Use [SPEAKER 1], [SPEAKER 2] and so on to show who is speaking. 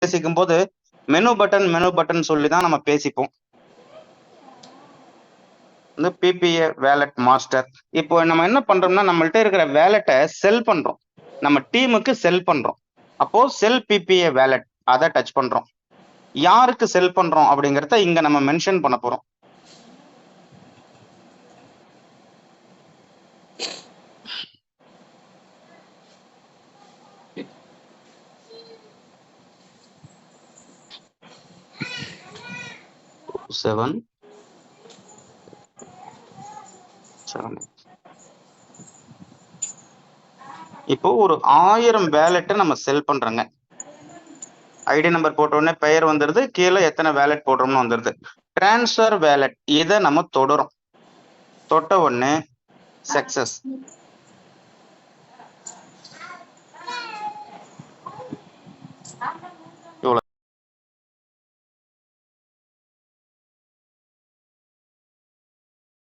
[SPEAKER 1] பேசிக்கும் போது menu button சொல்லி தான் நம்ம பேசிப்போம். இந்த பிபிஏ வேலட் மாஸ்டர். இப்போ நம்ம என்ன பண்றோம்னா நம்மள்ட்ட இருக்கிற வேலட்டை செல் பண்றோம், நம்ம டீமுக்கு செல் பண்றோம். அப்போ செல் பிபிஏ வேலட் அதை டச் பண்றோம். யாருக்கு செல் பண்றோம் அப்படிங்கறத இங்க நம்ம மென்ஷன் பண்ண போறோம். செவன் இப்போ ஒரு 1000 வேலெட்டை நம்ம செல் பண்றோங்க. ஐடி நம்பர் போட்ட உடனே பெயர் வந்துருது, கீழே எத்தனை வேலெட் போடுறோம்னு வந்துருது. டிரான்ஸ்ஃபர் வேலெட் இதை நம்ம தொடுறோம். தொட்ட உடனே சக்சஸ்.